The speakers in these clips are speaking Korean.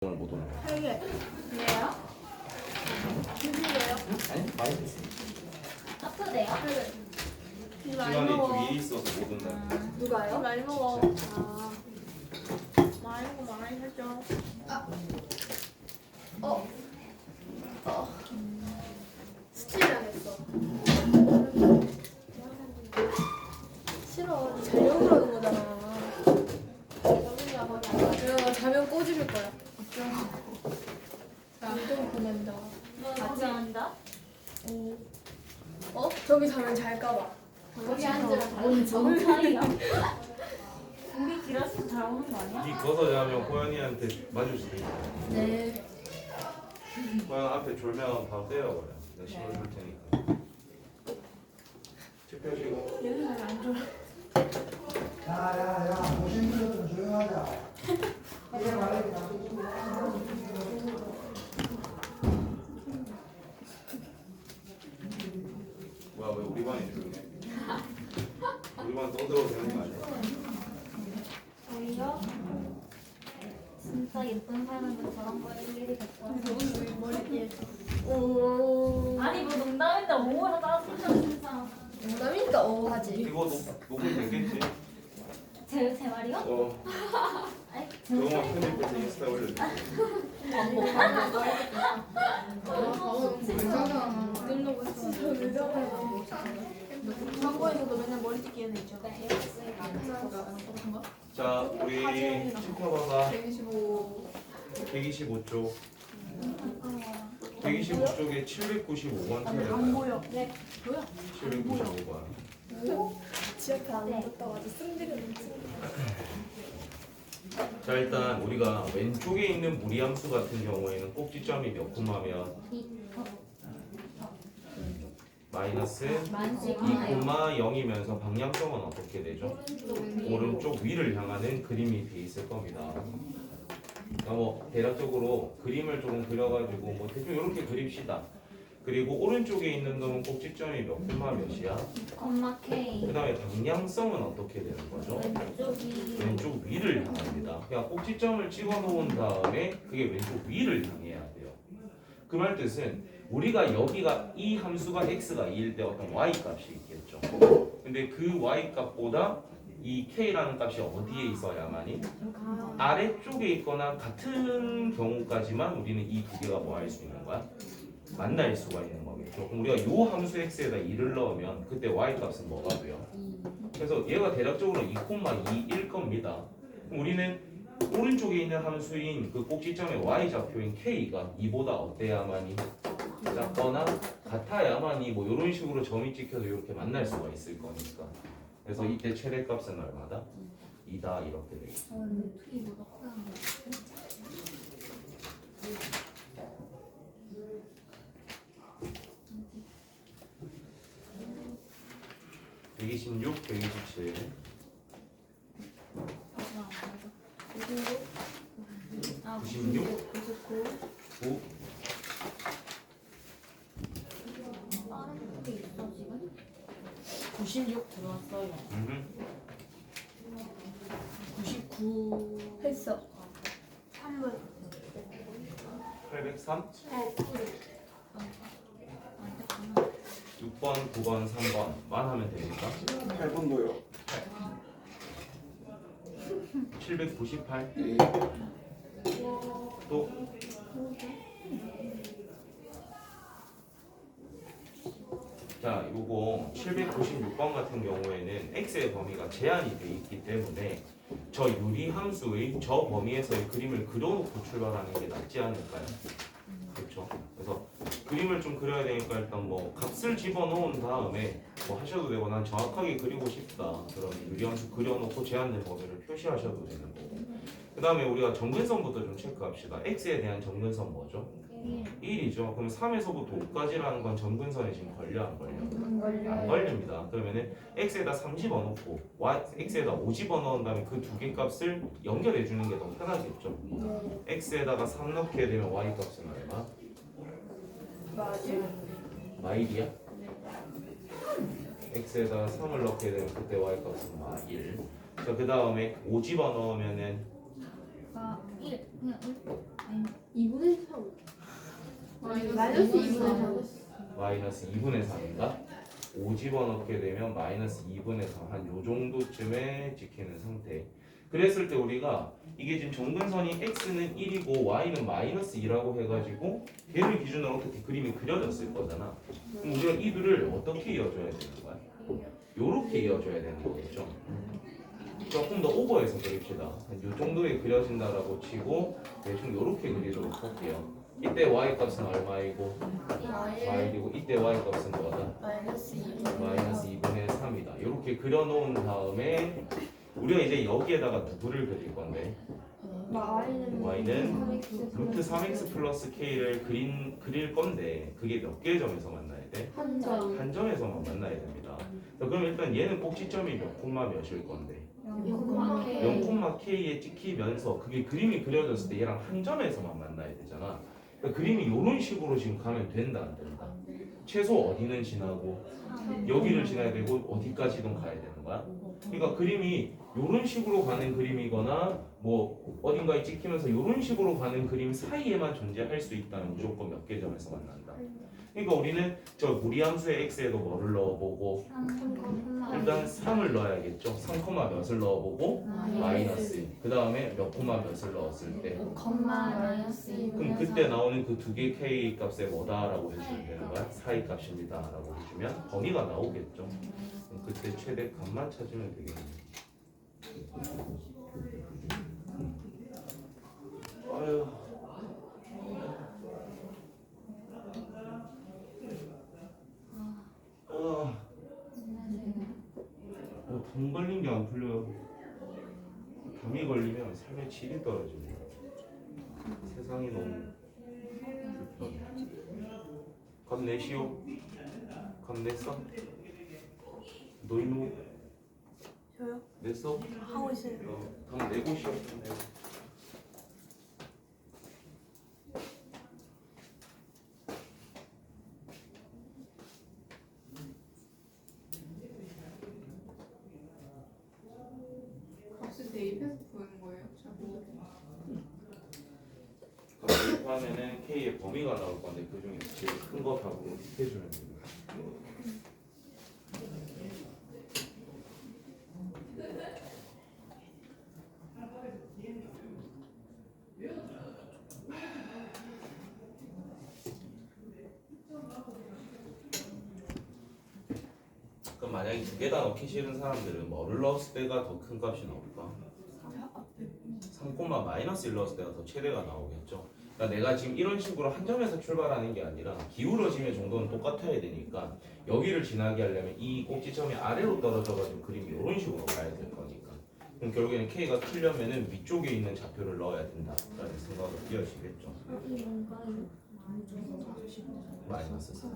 못 오는 거야. 8개. 왜요? 드실래요? 아니 많이 됐어. 아프대요? 이 많이 시간이 먹어. 좀 일이 있어서 못 온다. 이 누가요? 많이 먹어. 진짜. 아. 많이 먹어, 많이 살쪄. 스틸당했어. 싫어. 자려고 그러는 거잖아. 내가 자면 꼬집을 거야. 완전 보낸다. 너 걱정한다? 저기 자면 잘까봐. 거기 앉으라. 뭔 정상이야? 우리 길어서 잘 오는 거 아니야? 니 거서 자면 호연이한테 맞을 수도 있어. 네. 호연 앞에 졸면 바로 때려버려. 내가 신호 줄 테니까. 책 펴시고. 얘는 잘안 좋아. 야야야 보신 분들은 조용하자. 이게 말하기 나. 뭐야 왜 우리 반이 조용해? 우리 반 떠들어도 되는 거 아니야? 저희요? 진짜 예쁜 사람은 저런 거 일일이 겪고 머리띠에. 오. 아니 뭐 농담인데 오해로 따라붙여 진짜 농담이니까 하지. 이거 녹음 됐겠지? 제 말이요? 아이 저거만 편집해서 인스타에 올려줘. 끝나고 있어. 광고에서도 맨날 머리띠 얘는 있죠. 자 우리 책 펴봐봐. 125. 125쪽. 125쪽에 795번 찾아봐요. 안 보여. 네. 보여? 795번. 지하철 안 붙어 아주 쓴들은 자 일단 우리가 왼쪽에 있는 무리함수 같은 경우에는 꼭지점이 몇 콤마면 마이너스 2,0이면서 방향성은 어떻게 되죠? 오른쪽 위를 향하는 그림이 돼 있을 겁니다. 그러니까 뭐 대략적으로 그림을 조금 그려가지고 뭐 대충 이렇게 그립시다. 그리고 오른쪽에 있는 놈은 꼭지점이 몇 콤마 몇이야? 엄마 K 그 다음에 방향성은 어떻게 되는 거죠? 왼쪽이 왼쪽 위를 향합니다. 그냥 꼭지점을 찍어 놓은 다음에 그게 왼쪽 위를 향해야 돼요. 그 말 뜻은 우리가 여기가 이 함수가 x가 2일 때 어떤 y 값이 있겠죠. 근데 그 y 값보다 이 k라는 값이 어디에 있어야만이 아래쪽에 있거나 같은 경우까지만 우리는 이 두 개가 뭐 할 수 있는 거야? 만날 수가 있는 거겠죠. 그럼 우리가 요 함수 x에다 2를 넣으면 그때 y 값은 뭐가 돼요? 그래서 얘가 대략적으로 2,2일 겁니다. 그럼 우리는 오른쪽에 있는 함수인 그 꼭지점의 y 좌표인 k가 2보다 어때야만이 작거나 같아야만이 뭐 이런 식으로 점이 찍혀서 이렇게 만날 수가 있을 거니까. 그래서 이때 최대값은 얼마다? 2다 이렇게 되겠죠. 이보다 커요. 126, 127. 아 96, 99. 9, 다른 게 있어 지금? 96 들어왔어요. 99 했어. 3분. 803, 아 됐구나 6번, 9번, 3번만 하면 됩니까? 8번도요. 798, 또 자, 요거 796번 같은 경우에는 x의 범위가 제한이 돼 있기 때문에 저 유리 함수의 저 범위에서의 그림을 그려놓고 출발하는 게 낫지 않을까요? 그렇죠? 그래서 그림을 좀 그려야 되니까 일단 뭐 값을 집어넣은 다음에 뭐 하셔도 되고 난 정확하게 그리고 싶다 그런 유리 함수 그려놓고 제한된 범위를 표시하셔도 되는 거고 그 다음에 우리가 점근선부터 좀 체크합시다. x에 대한 점근선 뭐죠? 1이죠. 그럼 3에서부터 5까지라는 건 점근선에 지금 걸려 안 걸려? 안 걸립니다. 그러면은 x에다 3 집어넣고 x에다 5 집어넣은 다음에 그 두 개 값을 연결해 주는 게 더 편하겠죠. x에다가 3 넣게 되면 y 값은 얼마? 마일이야? x에다가 3을 넣게 되면 그때 y 값은 마일. 자, 그 다음에 5 집어넣으면은 1 그냥 1 마이너스 2분의 3. 마이너스 2분의 3인가? 5 집어넣게 되면 마이너스 2분의 3 한 요 정도쯤에 지키는 상태. 그랬을 때 우리가 이게 지금 정근선이 x는 1이고 y는 마이너스 2라고 해가지고 얘를 기준으로 어떻게 그림이 그려졌을 거잖아. 그럼 우리가 이 둘을 어떻게 이어줘야 되는 거야? 요렇게 이어줘야 되는 거겠죠. 조금 더 오버해서 그립시다. 한 요 정도에 그려진다라고 치고 대충 요렇게 그리도록 할게요. 이때 y 값은 얼마이고 y이고 이때 y 값은 뭐다? 마이너스 2. 마이너스 2분의 3이다. 이렇게 그려놓은 다음에 우리가 이제 여기에다가 누구를 그릴 건데 y는 루트 3x 플러스 k를 그릴 건데 그게 몇 개의 점에서 만나야 돼? 한 점. 한 점에서만 만나야 됩니다. 자, 그럼 일단 얘는 꼭지점이 몇 콤마 몇일 건데 0,k에 찍히면서 그게 그림이 그려졌을 때 얘랑 한 점에서만 만나야 되잖아. 그러니까 그림이 이런 식으로 지금 가면 된다 안 된다? 최소 어디는 지나고 여기를 지나야 되고 어디까지든 가야 되는 거야. 그러니까 그림이 이런 식으로 가는 그림이거나 뭐 어딘가에 찍히면서 이런 식으로 가는 그림 사이에만 존재할 수 있다면 무조건 몇 개 점에서 만난다. 그러니까 우리는 저 무리함수의 x에도 뭐를 넣어보고 일단 3을 넣어야겠죠. 3, 몇을 넣어보고 마이너스 그 다음에 몇 콤마 몇을 넣었을 때 그럼 그때 나오는 그 두 개 k 값에 뭐다라고 해주면 되는 거야? 사이 값입니다 라고 해주면 범위가 나오겠죠. 그럼 그때 최대 값만 찾으면 되겠네요. 아유. 돈 걸린 게 안 풀려요. 담이 걸리면 삶의 질이 떨어집니다. 세상이 너무 불편해. 값 내시오. 값 냈어? 너희는 저요? 냈어? 하고 있어요. 값 내고 시오. 값을 대입해서 구하는 거예요? 잘 모르겠어요. 하면은 K의 범위가 나올 건데 그 중에 제일 큰 거 답으로 해주면 됩니다. 그럼 만약에 두 개 다 넣기 싫은 사람들은 뭐를 넣었을 때가 더 큰 값이 나올까? 3, 마이너스 1 넣었을 때가 더 최대가 나오겠죠. 그러니까 내가 지금 이런 식으로 한 점에서 출발하는 게 아니라 기울어짐의 정도는 똑같아야 되니까 여기를 지나게 하려면 이 꼭지점이 아래로 떨어져가지고 그림이 이런 식으로 가야 될 거니까 그럼 결국에는 K가 크려면은 위쪽에 있는 좌표를 넣어야 된다라는 생각을 끼워지겠죠. 마이너스 4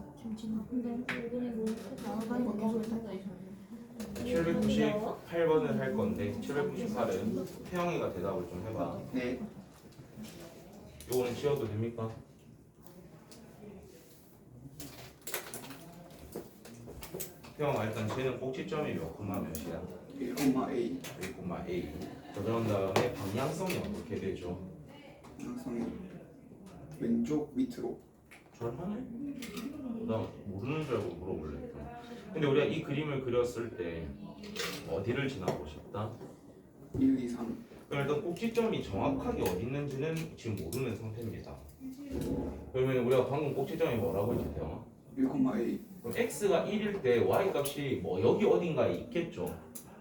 798번을 할 건데 798은 태영이가 대답을 좀 해봐. 네. 요거는 지워도 됩니까? 태영아 일단 쟤는 꼭지점이 몇 콤마 몇이야? 1,A 1,A 그런 다음에 방향성이 어떻게 되죠? 양성이 왼쪽 밑으로 잘하네? 나 모르는 줄 알고 물어볼래. 근데 우리가 이 그림을 그렸을 때 어디를 지나고 싶다? 1, 2, 3 그럼 일단 꼭지점이 정확하게 어디 있는지는 지금 모르는 상태입니다. 그러면 우리가 방금 꼭지점이 뭐라고 했지 태영아? 1,A 그럼 x가 1일 때 y 값이 뭐 여기 어딘가에 있겠죠.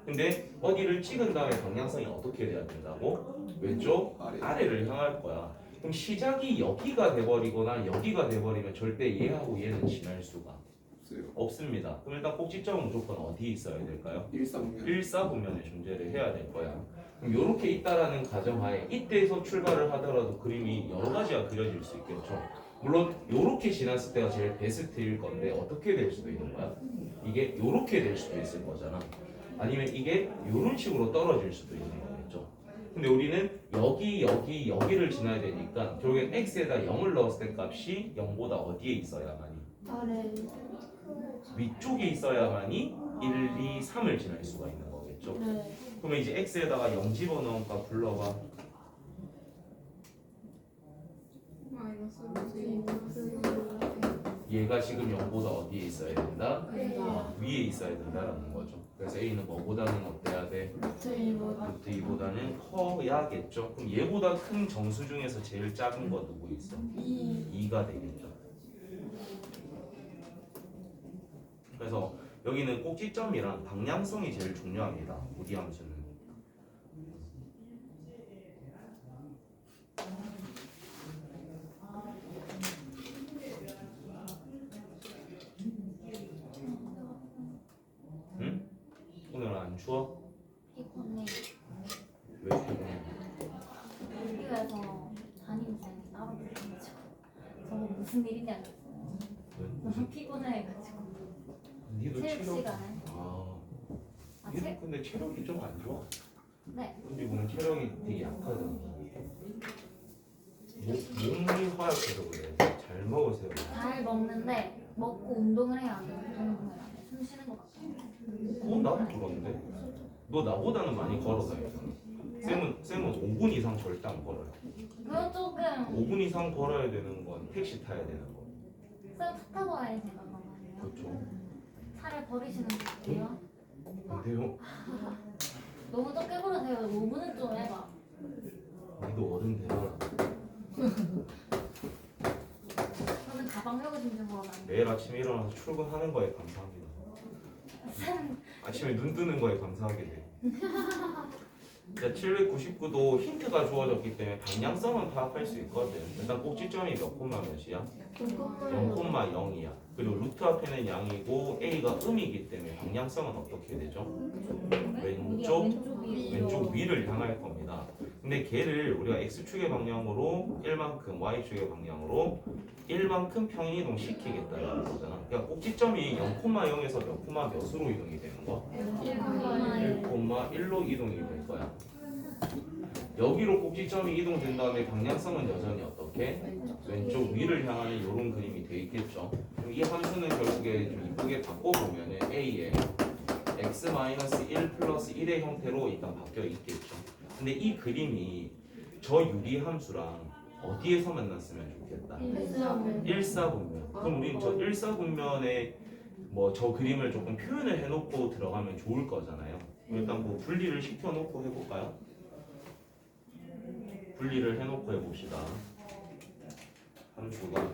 근데 어디를 찍은 다음에 방향성이 어떻게 돼야 된다고? 왼쪽 아래를 향할 거야. 그럼 시작이 여기가 돼버리거나 여기가 돼버리면 절대 얘하고 얘는 지날 수가 없어요. 없습니다. 그럼 일단 꼭지점은 무조건 어디 있어야 될까요? 1,4분면 일사분면에 존재를 해야 될 거야. 그럼 이렇게 있다라는 가정하에 이때에서 출발을 하더라도 그림이 여러 가지가 그려질 수 있겠죠. 물론 이렇게 지났을 때가 제일 베스트일 건데 어떻게 될 수도 있는 거야? 이게 이렇게 될 수도 있을 거잖아. 아니면 이게 이런 식으로 떨어질 수도 있는 거겠죠. 근데 우리는 여기를 지나야 되니까 결국엔 x에다 0을 넣었을 때 값이 0보다 어디에 있어야만이? 위쪽에 있어야만이 1, 2, 3을 지날 수가 있는 거겠죠. 그러면 이제 x에다가 0 집어넣은 값 불러봐. 마이너스 루트 2 플러스 1. 얘가 지금 0보다 어디에 있어야 된다? 된다. 위에 있어야 된다라는 거죠. 그래서 A는 뭐보다는 어때야 돼? 루트 2보다 루트 2보다는 커야겠죠. 그럼 얘보다 큰 정수 중에서 제일 작은 거 누구 있어? 2가 되겠죠. 그래서 여기는 꼭지점이랑 방향성이 제일 중요합니다. 우리 함수는. 응? 오늘 안 추워? 피곤해. 왜 피곤해? 학교에서 담임쌤이 따로 불러가지고 저거 무슨 일이냐 그랬어요. 너무 피곤해가지고 니도 체육 시간에. 아, 아, 니도 근데 체력이 좀 안 좋아. 네. 근데 보면 체력이 되게 약하잖아. 몸이 허약해서 그래. 잘 먹으세요. 잘 먹는데 먹고 운동을 해야 안 돼. 운동을 안 해. 숨 쉬는 것 같아. 그건 나도 그런데. 너 나보다는 많이 걸어 다녔잖아. 쌤은 5분 이상 절대 안 걸어요. 그거 조금 5분 이상 걸어야 되는 건 택시 타야 되는 거. 차 타고 와야지 그거거든요. 그렇죠. 차를 버리시는 분이에요. 안 돼요. 너무 적게 걸으세요. 5분은 좀 해봐. 니도 어른 되라. 저는 가방 메고 짐좀 걸어놔요. 매일 아침에 일어나서 출근하는 거에 감사합니다. 아침에 눈 뜨는 거에 감사하게 돼. 자, 799도 힌트가 주어졌기 때문에 방향성은 파악할 수 있거든. 일단 꼭지점이 몇 콤마 몇이야? 0,0이야. 그리고 루트 앞에는 양이고 A가 음이기 때문에 방향성은 어떻게 되죠? 왼쪽 위를 향할 겁니다. 근데 걔를 우리가 X축의 방향으로 1만큼, Y축의 방향으로 1만큼 평행이동 시키겠다는 거잖아. 그러니까 꼭지점이 0,0에서 몇 콤마 몇으로 이동이 되는 거? 1,1로 이동이 될 거야. 여기로 꼭지점이 이동된 다음에 방향성은 여전히 어떻게? 왼쪽 위를 향하는 이런 그림이 돼 있겠죠. 그럼 이 함수는 결국에 좀 이쁘게 바꿔보면은 A에 x-1 플러스 1의 형태로 일단 바뀌어 있겠죠. 근데 이 그림이 저 유리 함수랑 어디에서 만났으면 좋겠다. 일사분면. 그럼 우린 저 일사분면에 뭐 저 그림을 조금 표현을 해놓고 들어가면 좋을 거잖아요. 일단 뭐 분리를 시켜놓고 해볼까요? 분리를 해놓고 해봅시다. 함수가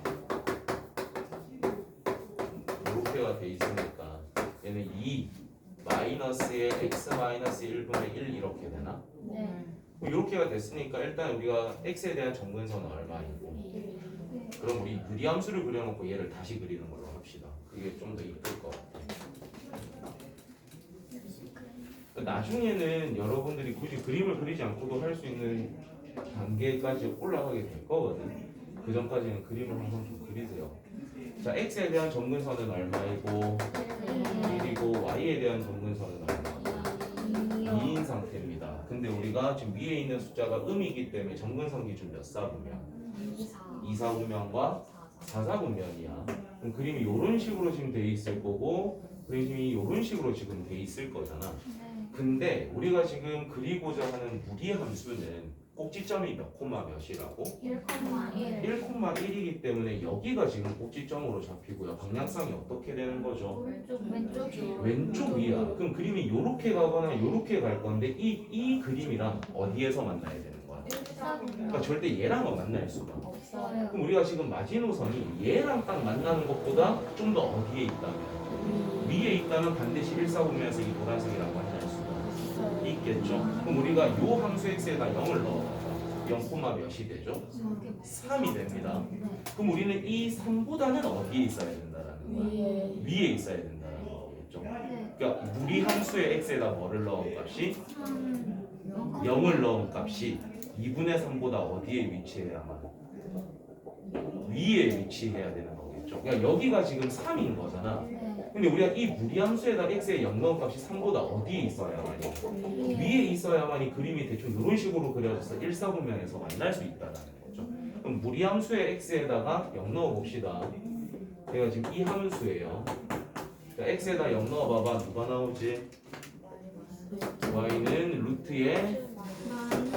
이렇게가 돼 있으니까 얘는 2 마이너스의 x-1분의 1 이렇게 되나? 네. 이렇게가 됐으니까 일단 우리가 x에 대한 정근선은 얼마이고, 그럼 우리 유리함수를 그려놓고 얘를 다시 그리는 걸로 합시다. 그게 좀 더 이쁠 것 같아요. 나중에는 여러분들이 굳이 그림을 그리지 않고도 할 수 있는 단계까지 올라가게 될 거거든. 그 전까지는 그림을 항상 좀 그리세요. 자, x에 대한 정근선은 얼마이고 1이고 y에 대한 정근선은 얼마? 2인 상태입니다. 근데 우리가 지금 위에 있는 숫자가 음이기 때문에 정근선 기준 몇 사분면? 2사분면과 4사분면이야. 그럼 그림이 이런 식으로 지금 돼 있을 거고 그림이 이런 식으로 지금 돼 있을 거잖아. 근데 우리가 지금 그리고자 하는 무리 함수는 꼭지점이 몇 콤마 몇이라고? 1,1. 1,1이기 때문에 여기가 지금 꼭지점으로 잡히고요. 방향성이 어떻게 되는 거죠? 왼쪽. 왼쪽 위야. 그럼 그림이 요렇게 가거나 요렇게 갈 건데 이 그림이랑 어디에서 만나야 되는 거야? 그러니까 절대 얘랑은 만날 수가 없어. 없어요. 그럼 우리가 지금 마지노선이 얘랑 딱 만나는 것보다 좀 더 어디에 있다면? 위에 있다면 반드시 1사분면에서 이 노란색이랑 만날 수가 있겠죠. 그럼 우리가 요 함수 x에다 0을 넣어서 0, 몇이 되죠? 3이 됩니다. 그럼 우리는 이 3보다는 어디에 있어야 된다라는 거야? 위에 있어야 된다는 거겠죠. 그러니까 무리 함수의 x에다 뭐를 넣은 값이? 0을 넣은 값이 2분의 3보다 어디에 위치해야만? 위에 위치해야 되는 거겠죠. 그러니까 여기가 지금 3인 거잖아. 근데 우리가 이 무리함수에다 x의 0 넣은 값이 3보다 어디에 있어야만이? 위에 있어야만이 그림이 대충 이런 식으로 그려져서 1사분면에서 만날 수 있다는 거죠. 그럼 무리함수의 x에다가 0 넣어 봅시다. 제가 지금 이 함수예요. 그러니까 x에다 0 넣어 봐봐. 누가 나오지? y는 루트에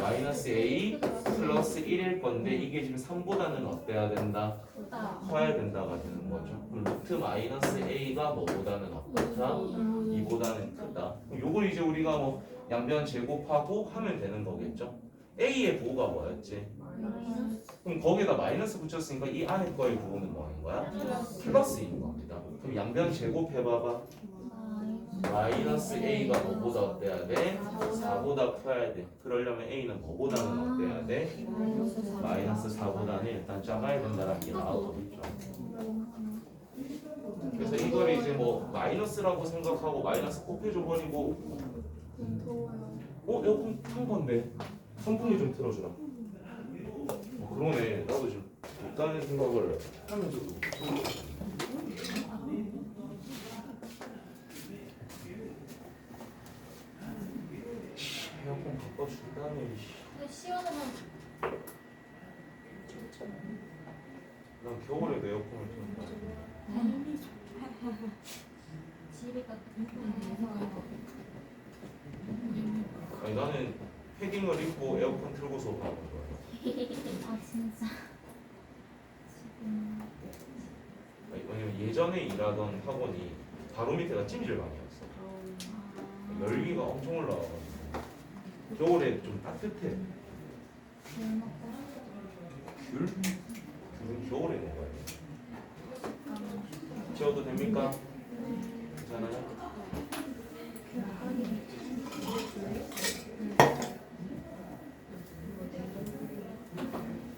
마이너스 a 플러스 1일 건데 이게 지금 3보다는 어때야 된다? 크다. 커야 된다가 되는 거죠. 그럼 루트 마이너스 a가 뭐보다는 어떻다? 2보다는 크다. 그럼 요걸 이제 우리가 뭐 양변 제곱하고 하면 되는 거겠죠. a의 부호가 뭐였지? 그럼 거기에다 마이너스 붙였으니까 이 안에 거의 부호는 뭐 하는 거야? 플러스인 겁니다. 그럼 양변 제곱해봐봐. 마이너스 a가 뭐보다 어때야 돼? 4보다 커야 돼. 그러려면 a는 뭐보다는 어때야 돼? 마이너스 4보다는 일단 작아야 된다는 게 나오겠죠. 그래서 이걸 이제 뭐 마이너스라고 생각하고 마이너스 곱해줘 버리고 더워요. 에어컨 탄 건데 선풍기 좀 틀어주라. 그러네. 나도 지금 못다는 생각을 하면서도 에어컨 바꿔준다네. 근데 시원하면 난 겨울에도 에어컨을 튼다. 지리가 궁금해서. 아니 나는 패딩을 입고 에어컨 틀고 수업하는 거야. 아 진짜. 지금 아니, 왜냐면 예전에 일하던 학원이 바로 밑에가 찜질방이었어. 열기가 엄청 올라와가지고 겨울에 좀 따뜻해. 술 먹고 귤? 귤은 겨울에 먹어야 돼. 지워도 됩니까? 괜찮아요?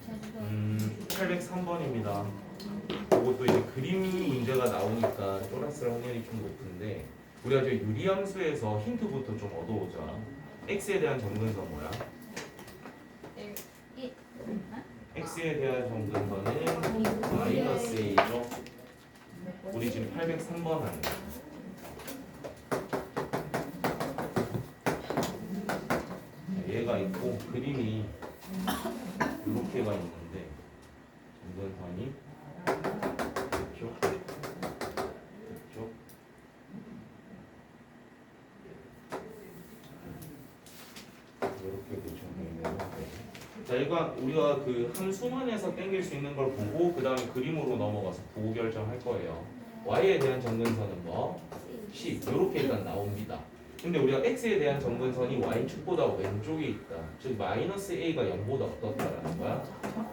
제주도 803번입니다. 이것도 이제 그림 문제가 나오니까 쫄았을 확률이 좀 높은데 우리가 저 유리함수에서 힌트부터 좀 얻어오자. x에 대한 점근선 뭐야? x에 대한 점근선은 마이너스 a죠. 우리 지금 803번 하는 거. 얘가 있고 그림이 이렇게가 있는데 점근선이 이쪽, 이쪽. 이렇게 정리되는 거. 자, 이거 우리가 그 함수문에서 땡길 수 있는 걸 보고 그 다음에 그림으로 넘어가서 부호 결정할 거예요. y에 대한 점근선은 뭐? C. 이렇게 일단 나옵니다. 근데 우리가 x에 대한 점근선이 y축보다 왼쪽에 있다. 즉 마이너스 a가 0보다 어떻다라는 거야?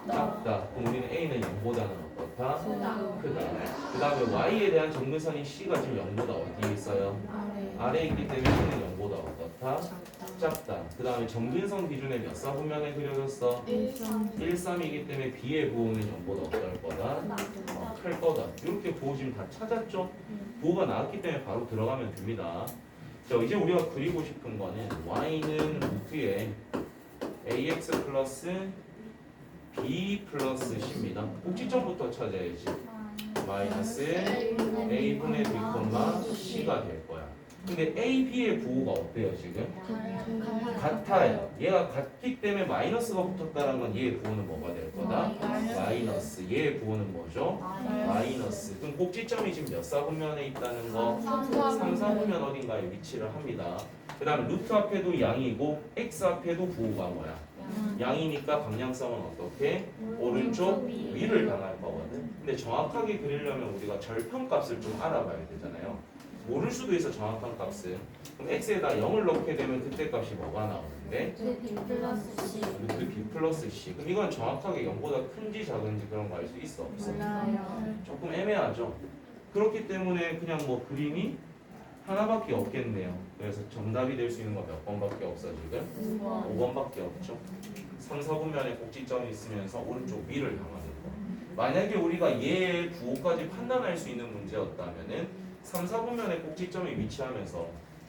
작다. 그럼 우리는 a는 0보다는 어떻다? 크다. 그 다음에 y에 대한 점근선이 c가 지금 0보다 어디에 있어요? 아래에 있기 때문에 c는 0보다 어떻다? 작다. 그 다음에 점근선 기준에 몇 사분면에 그려졌어? 1,3이기 때문에 b의 부호는 0보다 어떨 거다? 클 거다. 이렇게 부호 지금 다 찾았죠? 부호가 나왔기 때문에 바로 들어가면 됩니다. 자, 이제 우리가 그리고 싶은 거는 y는 루트에 ax 플러스 b 플러스 c입니다. 꼭지점부터 찾아야지. 마이너스 a분의 b, c가 될 거야. 근데 a, b의 부호가 어때요 지금? 같아요. 얘가 같기 때문에 마이너스가 붙었다는 건 얘의 부호는 뭐가 될 거다? 마이너스. 얘의 부호는 뭐죠? 마이너스. 그럼 꼭지점이 지금 몇 사분면에 있다는 거? 3, 4분면 어딘가에 위치를 합니다. 그 다음 루트 앞에도 양이고 x 앞에도 부호가 뭐야? 양이니까 방향성은 어떻게? 오른쪽 위를 당할 거거든. 근데 정확하게 그리려면 우리가 절편값을 좀 알아봐야 되잖아요. 모를 수도 있어 정확한 값은. 그럼 x에다 0을 넣게 되면 그때 값이 뭐가 나오는데? B 플러스 C. 루트 b 플러스 c. 그럼 이건 정확하게 0보다 큰지 작은지 그런 거 알 수 있어 없어? 조금 애매하죠. 그렇기 때문에 그냥 뭐 그림이 하나밖에 없겠네요. 그래서 정답이 될 수 있는 거 몇 번밖에 없어 지금? 5번밖에 없죠. 3, 4분면에 꼭지점이 있으면서 오른쪽 위를 향하는 거. 만약에 우리가 얘의 부호까지 판단할 수 있는 문제였다면은 3, 4분면에 꼭지점이 위치하면서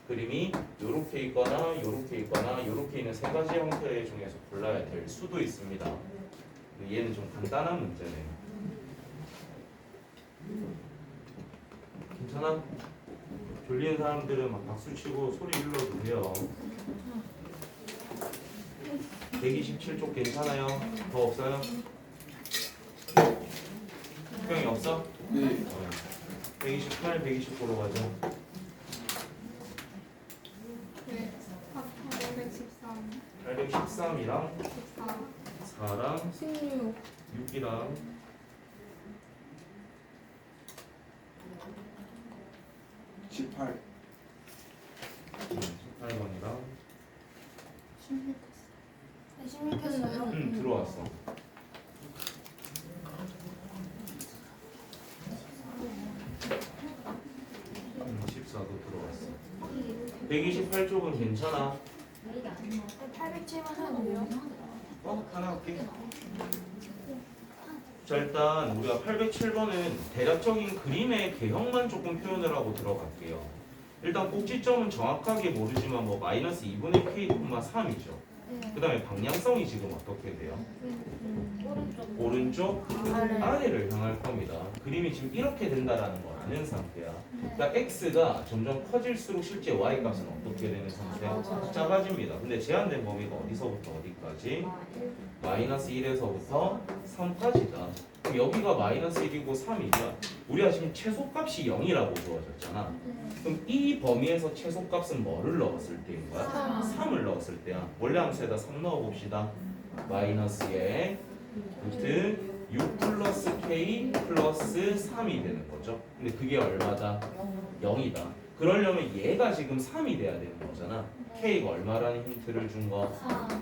그림이 요렇게 있거나 요렇게 있거나 요렇게 있는 세 가지 형태 중에서 골라야 될 수도 있습니다. 얘는 좀 간단한 문제네요. 괜찮아? 졸리는 사람들은 막 박수치고 소리 질러도 돼요. 127쪽 괜찮아요? 더 없어요? 수경이 없어? 네. 128, 129로 가자. 네. 813. 813이랑 14. 4. 6이랑 18. 18번이랑 16 했어요. 들어왔어. 응, 14도 들어왔어. 128쪽은 괜찮아. 이게 아니면 807만 하면 돼요. 하나 할게. 자, 일단 우리가 807번은 대략적인 그림의 개형만 조금 표현을 하고 들어갈게요. 일단 꼭지점은 정확하게 모르지만 뭐 마이너스 2분의 k, 3이죠. 그 다음에 방향성이 지금 어떻게 돼요? 오른쪽 아래를 향할 겁니다. 그림이 지금 이렇게 된다라는 걸 아는 상태야. 그러니까 x가 점점 커질수록 실제 y 값은 어떻게 되는 상태야? 작아집니다. 근데 제한된 범위가 어디서부터 어디까지? 마이너스 1에서부터 3까지다. 그럼 여기가 마이너스 1이고 3이면 우리가 지금 최소값이 0이라고 주어졌잖아. 그럼 이 범위에서 최소값은 뭐를 넣었을 때인 거야? 3을 넣었을 때야. 원래 함수에다 3 넣어봅시다. 마이너스에 루트 6 플러스 k 플러스 3이 되는 거죠. 근데 그게 얼마다? 0이다. 그러려면 얘가 지금 3이 돼야 되는 거잖아. k가 얼마라는 힌트를 준 거?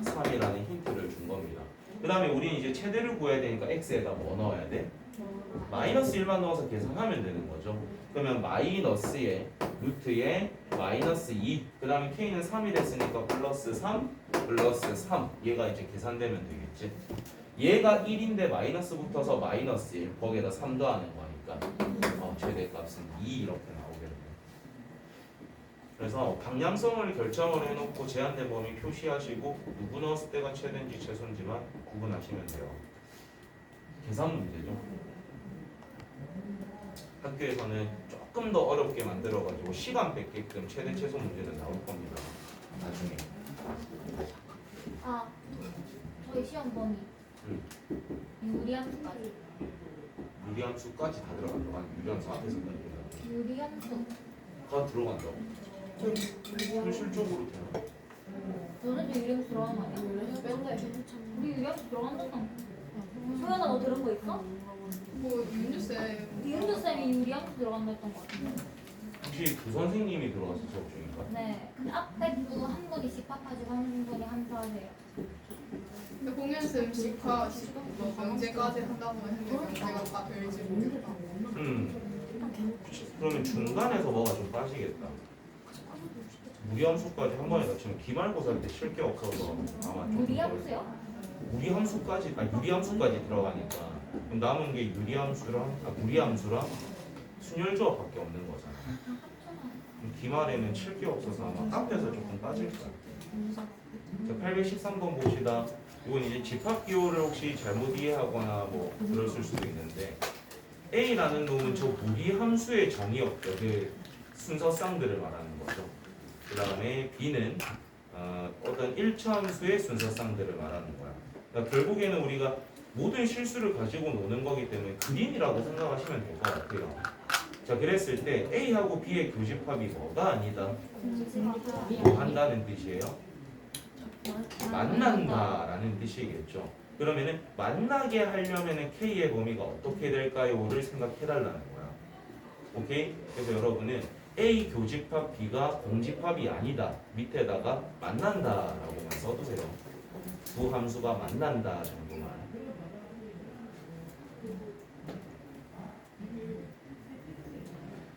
3이라는 힌트를 준 겁니다. 그 다음에 우리는 이제 최대를 구해야 되니까 x에다 뭐 넣어야 돼? 마이너스 1만 넣어서 계산하면 되는 거죠. 그러면 마이너스에 루트에 마이너스 2, 그 다음에 k는 3이 됐으니까 플러스 3 플러스 3, 얘가 이제 계산되면 되겠지. 얘가 1인데 마이너스 붙어서 마이너스 1, 거기에다 3 더하는 거니까 최대값은 2 이렇게 나오겠네. 그래서 방향성을 결정을 해놓고 제한된 범위 표시하시고 누구 넣었을 때가 최대인지 최소인지만 구분하시면 돼요. 계산 문제죠. 학교에서는 조금 더 어렵게 만들어가지고 시간 뺏게끔 최대 최소 문제는 나올 겁니다. 나중에. 저희 시험 범위 유리함수까지. 유리함수까지 다 들어간다고. 아니 유리함수 앞에서까지 들어간다고. 유리함수. 다 들어간다고. 현실적으로 되나? 너네도 유리함수 들어간 거 아니야? 우리 유리함수 들어간다고. 소연아 너 들은 거 있어? 뭐 윤주쌤 이은주 쌤이 유리함수 들어간다 했던 거 같은데. 혹시 그 선생님이 들어와서 수업 중인가? 네. 근데 앞에 한 분이 집합하시고 한 분이 함수하세요. 근데 공연쌤 직화 뭐 명제까지 한다고 했는데 명제가 다 될지 모르겠다. 그러면 중간에서 뭐가 좀 빠지겠다. 무리함수까지 한 번에 다치면 기말고사 때 쉴 게 없어서 아마 좀 유리함수요? 무리함수까지 유리함수까지 들어가니까 그럼 남은 게 유리함수랑 무리함수랑 순열조합밖에 없는 거잖아. 그럼 기말에는 칠 게 없어서 아마 앞에서 조금 빠질 거야. 자, 813번 봅시다. 이건 이제 집합기호를 혹시 잘못 이해하거나 뭐 그랬을 수도 있는데 A라는 놈은 저 무리함수의 정의역들 그 순서쌍들을 말하는 거죠. 그 다음에 B는 어떤 일차함수의 순서쌍들을 말하는 거야. 그러니까 결국에는 우리가 모든 실수를 가지고 노는 거기 때문에 그림이라고 생각하시면 될 것 같아요. 자, 그랬을 때 A하고 B의 교집합이 뭐가 아니다? 뭐 한다는 뜻이에요? 만난다라는 뜻이겠죠. 그러면은 만나게 하려면은 K의 범위가 어떻게 될까요?를 생각해달라는 거야. 오케이? 그래서 여러분은 A 교집합 B가 공집합이 아니다. 밑에다가 만난다라고만 써두세요. 두 함수가 만난다 정도만.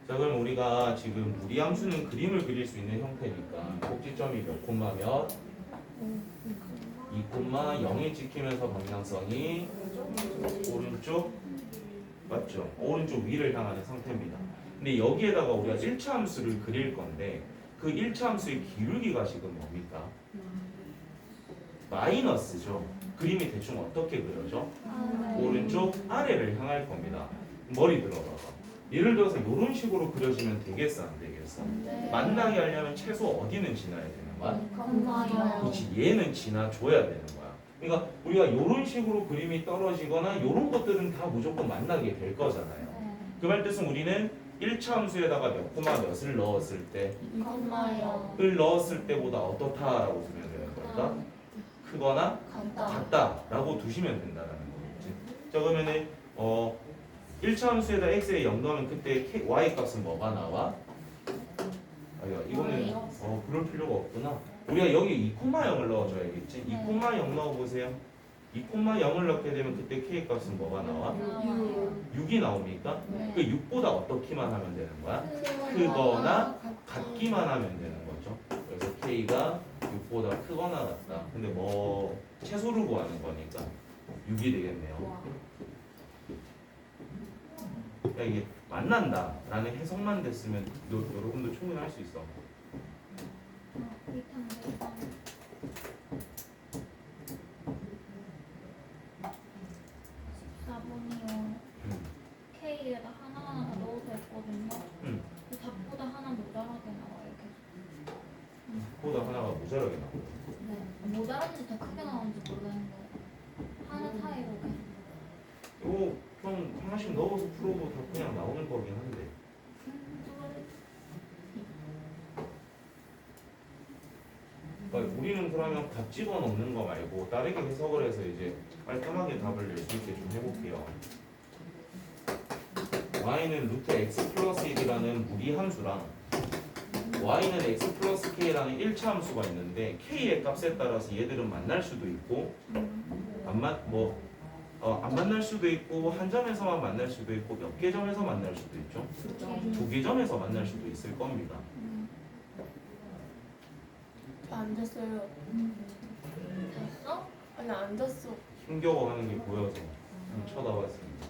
자, 그럼 우리가 지금 무리함수는 그림을 그릴 수 있는 형태니까 꼭지점이 몇 콤마 몇? 2,0이 찍히면서 방향성이 오른쪽 맞죠? 오른쪽 위를 향하는 상태입니다. 근데 여기에다가 우리가 1차 함수를 그릴 건데 그 1차 함수의 기울기가 지금 뭡니까? 마이너스죠. 그림이 대충 어떻게 그려져? 오른쪽 아래를 향할 겁니다. 머리 들어봐봐. 예를 들어서 이런 식으로 그려지면 되겠어 안 되겠어? 만나게 하려면 최소 어디는 지나야 되는 거야? 감사해요. 그렇지, 얘는 지나줘야 되는 거야. 그러니까 우리가 이런 식으로 그림이 떨어지거나 이런 것들은 다 무조건 만나게 될 거잖아요. 그 말 뜻은 우리는 1차 함수에다가 몇 코마 몇을 넣었을 때 감사해요. 을 넣었을 때보다 어떻다라고 두면 되는 걸까? 크거나 같다라고 두시면 된다라는 거겠지. 자 그러면은 1차 함수에다 x에 0 넣으면 그때 y 값은 뭐가 나와? 아야 이거는 그럴 필요가 없구나. 우리가 여기 2,0을 넣어줘야겠지. 2,0 넣어보세요. 2,0을 넣게 되면 그때 k 값은 뭐가 나와? 6이 나옵니까? 그 6보다 어떻게만 하면 되는 거야? 크거나 같기만 하면 되는 거죠. 그래서 k가 6보다 크거나 같다. 근데 뭐 최소를 구하는 거니까 6이 되겠네요. 그러니까 이게 만난다라는 해석만 됐으면 여러분도 충분히 할 수 있어. K에다 하나하나 다 넣어도 됐거든요. 음. 그 답보다 하나 모자라게 나와요. 계속. 보다 하나가 모자라게 나와. 네. 모자란지 더 크게 나오는지 모르겠는데 하나 사이로 계속. 이거 그럼 하나씩 넣어서 풀어도 다 그냥 나오는 거긴 한데. 그러니까 우리는 그러면 답 집어넣는 거 말고 다르게 해석을 해서 이제 깔끔하게 답을 낼 수 있게 좀 해볼게요. y는 루트 x 플러스 1이라는 무리함수랑 y는 x 플러스 k라는 1차 함수가 있는데 k의 값에 따라서 얘들은 만날 수도 있고 안 만날 수도 있고 한 점에서만 만날 수도 있고 몇 개 점에서 만날 수도 있죠. 2개 점에서 만날 수도 있을 겁니다. 안 됐어요. 됐어? 아니 안 됐어. 힘겨워하는 게 보여서 쳐다봤습니다.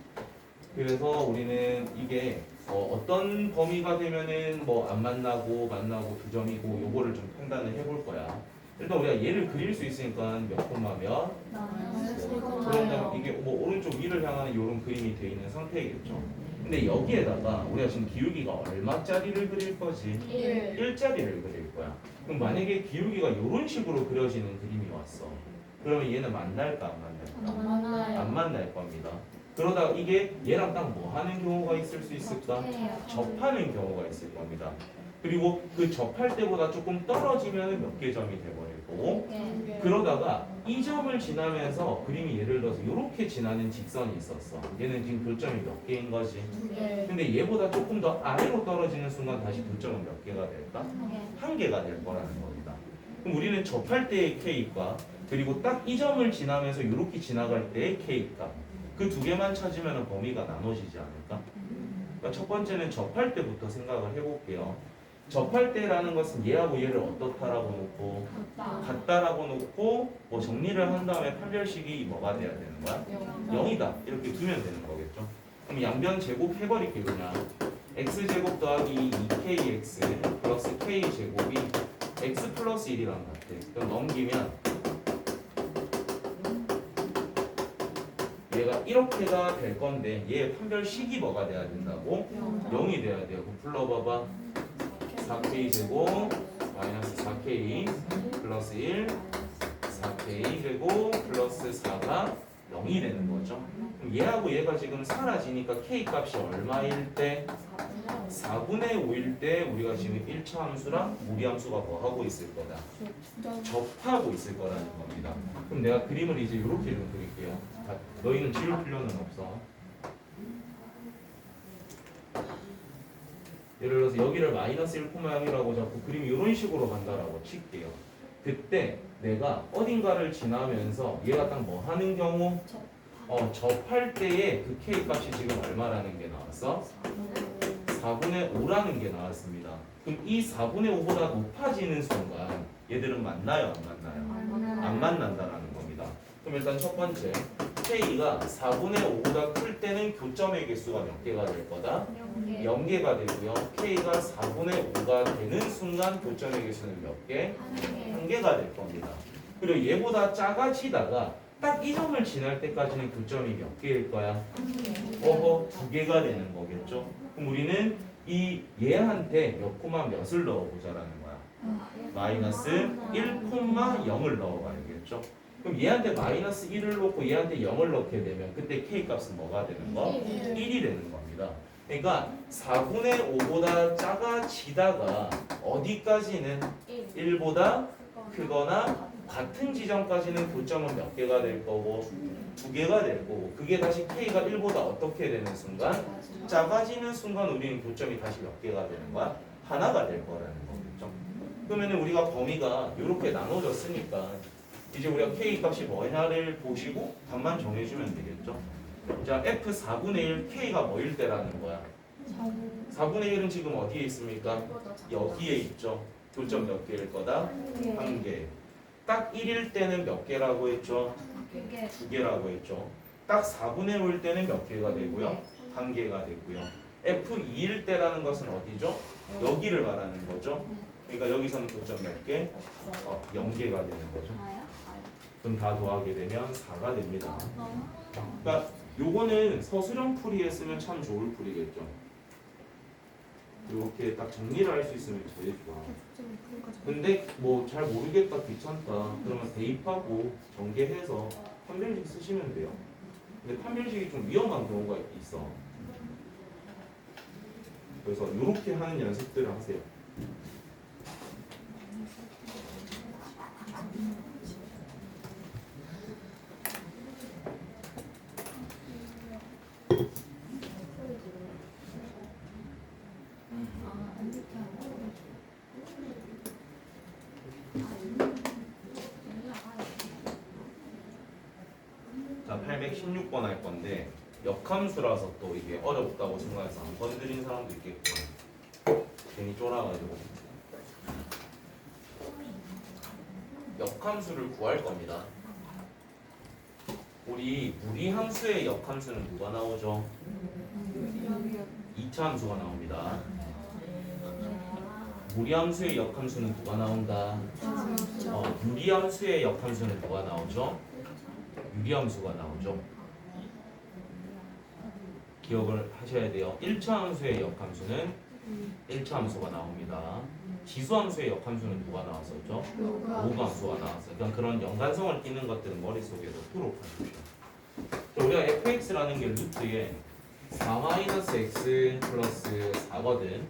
그래서 우리는 이게 어떤 범위가 되면은 뭐 안 만나고 만나고 2점이고 요거를 좀 판단을 해볼 거야. 일단 우리가 얘를 그릴 수 있으니까 몇 콤마 몇 그런다면 이게 뭐 오른쪽 위를 향하는 이런 그림이 되어 있는 상태이겠죠. 근데 여기에다가 우리가 지금 기울기가 얼마짜리를 그릴 거지? 1짜리를 그릴 거야. 그럼 만약에 기울기가 이런 식으로 그려지는 그림이 왔어. 그러면 얘는 만날까 안 만날까? 안 만나요. 안 만날 겁니다. 그러다가 이게 얘랑 딱 뭐 하는 경우가 있을 수 있을까? 접하는 경우가 있을 겁니다. 그리고 그 접할 때보다 조금 떨어지면 몇 개 점이 돼버릴 거고 그러다가 이 점을 지나면서 그림이 예를 들어서 이렇게 지나는 직선이 있었어. 얘는 지금 교점이 몇 개인 거지? 근데 얘보다 조금 더 아래로 떨어지는 순간 다시 교점은 몇 개가 될까? 한 개가 될 거라는 겁니다. 그럼 우리는 접할 때의 K값 그리고 딱 이 점을 지나면서 이렇게 지나갈 때의 K값 그 두 개만 찾으면 범위가 나눠지지 않을까? 그러니까 첫 번째는 접할 때부터 생각을 해볼게요. 접할 때라는 것은 얘하고 얘를 어떻다라고 놓고 같다라고 놓고 뭐 정리를 한 다음에 판별식이 뭐가 돼야 되는 거야? 0이다 이렇게 두면 되는 거겠죠. 그럼 양변 제곱해버릴게 그냥 x제곱 더하기 2kx 플러스 k제곱이 x 플러스 1이랑 같아. 그럼 넘기면 얘가 이렇게가 될 건데 얘의 판별식이 뭐가 돼야 된다고? 0이 돼야 돼요. 그럼 불러봐봐. 4k 제곱 마이너스 4k 플러스 1 4k 제곱 플러스 4가 0이 되는 거죠. 그럼 얘하고 얘가 지금 사라지니까 k 값이 얼마일 때? 4분의 5일 때 우리가 지금 1차 함수랑 무리함수가 뭐 하고 있을 거다? 접하고 있을 거라는 겁니다. 그럼 내가 그림을 이제 이렇게 좀 그릴게요. 너희는 지울 필요는 없어. 예를 들어서 여기를 마이너스 1,0이라고 잡고 그림이 이런 식으로 간다라고 칠게요. 그때 내가 어딘가를 지나면서 얘가 딱 뭐 하는 경우? 접할 때에 그 k 값이 지금 얼마라는 게 나왔어? 4분의 5라는 게 나왔습니다. 그럼 이 4분의 5보다 높아지는 순간 얘들은 만나요? 안 만나요? 안 만난다라는 겁니다. 그럼 일단 첫 번째 k가 4분의 5보다 클 때는 교점의 개수가 몇 개가 될 거다? 0개가 되고요. k가 4분의 5가 되는 순간 교점의 개수는 몇 개? 1개가 될 겁니다. 그리고 얘보다 작아지다가 딱 이 점을 지날 때까지는 교점이 몇 개일 거야? 2개가 되는 거겠죠. 그럼 우리는 이 얘한테 몇 코마 몇을 넣어보자라는 거야. 마이너스 1,0을 넣어봐야겠죠. 그럼 얘한테 마이너스 1을 넣고 얘한테 0을 넣게 되면 그때 k 값은 뭐가 되는 거? 1이 되는 겁니다. 그러니까 4분의 5보다 작아지다가 어디까지는 1보다 크거나 같은 지점까지는 교점은 몇 개가 될 거고 2개가 될 거고 그게 다시 K가 1보다 어떻게 되는 순간 작아지는 순간 우리는 교점이 다시 몇 개가 되는 거야? 하나가 될 거라는 거겠죠. 그러면은 우리가 범위가 이렇게 나눠졌으니까 이제 우리가 K 값이 뭐냐를 보시고 답만 정해주면 되겠죠. 자, F 4분의 1 K가 뭐일 때라는 거야? 4분의 1은 지금 어디에 있습니까? 여기에 있죠. 교점 몇 개일 거다? 한 개. 딱 1일 때는 몇 개라고 했죠? 이게 2개라고 했죠. 딱 4분의 5일 때는 몇 개가 되고요? 한 개가 되고요. F2일 때라는 것은 어디죠? 여기를 말하는 거죠. 그러니까 여기서는 교점 몇 개? 0개가 되는 거죠. 다야? 그럼 다 더하게 되면 4가 됩니다. 그러니까 요거는 서술형 풀이에 쓰면 참 좋을 풀이겠죠. 이렇게 딱 정리를 할 수 있으면 제일 좋아. 근데 뭐 잘 모르겠다 귀찮다 그러면 대입하고 전개해서 판별식 쓰시면 돼요. 근데 판별식이 좀 위험한 경우가 있어. 그래서 이렇게 하는 연습들을 하세요. 자, 816번 할 건데 역함수라서 또 이게 어렵다고 생각해서 안 건드린 사람도 있겠고 괜히 쫄아가지고 역함수를 구할 겁니다. 우리 무리함수의 역함수는 누가 나오죠? 2차 함수가 나옵니다. 무리함수의 역함수는 누가 나온다? 유리함수의 역함수는 누가 나오죠? 유리함수가 나오죠. 기억을 하셔야 돼요. 1차 함수의 역함수는 1차 함수가 나옵니다. 지수함수의 역함수는 누가 나왔었죠? 로그함수가 나왔어요. 그러니까 그런 연관성을 띠는 것들은 머릿속에 넣도록 하십시오. 자, 우리가 fx라는 게 루트에 4-x 플러스 4거든.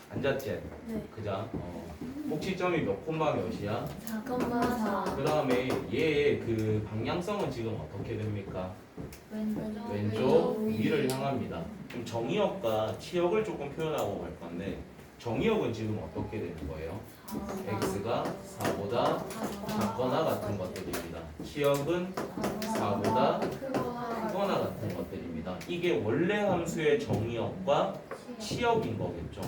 앉았지? 네. 그자? 꼭지점이 몇 콤마 몇이야? 4,4. 그 다음에 얘의 그 방향성은 지금 어떻게 됩니까? 왼쪽 위를 향합니다. 그럼 정의역과 치역을 조금 표현하고 갈 건데 정의역은 지금 어떻게 되는 거예요? x가 4보다 작거나 같은 것들입니다. 치역은 4보다 크거나 같은 것들입니다. 이게 원래 함수의 정의역과 치역인 거겠죠.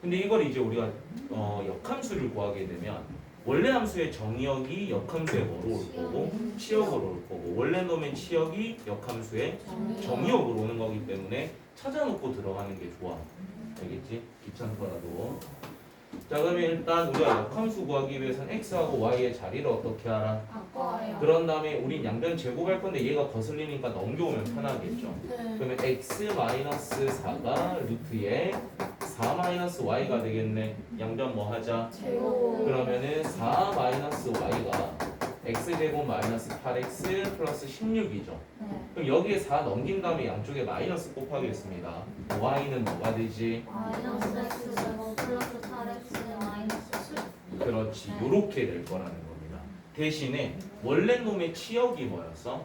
근데 이걸 이제 우리가 역함수를 구하게 되면 원래 함수의 정의역이 역함수에 뭐로 올 거고 치역으로 올 거고 원래 놈의 치역이 역함수의 정의역으로 오는 거기 때문에 찾아놓고 들어가는 게 좋아. 알겠지? 귀찮더라도. 자, 그러면 일단 우리가 역함수 구하기 위해서는 x하고 y의 자리를 어떻게 알아? 바꿔요. 그런 다음에 우린 양변 제곱할 건데 얘가 거슬리니까 넘겨오면 편하겠죠. 그러면 x-4가 루트에 4-y가 되겠네. 양변 뭐 하자? 그러면은 4-y가 x제곱 마이너스 8x 플러스 16이죠. 네. 그럼 여기에 4 넘긴 다음에 양쪽에 마이너스 곱하겠습니다. y는 뭐가 되지? 마이너스 x 제곱 플러스 8x 마이너스 7. 그렇지. 요렇게 될 거라는 겁니다. 대신에 원래 놈의 치역이 뭐였어?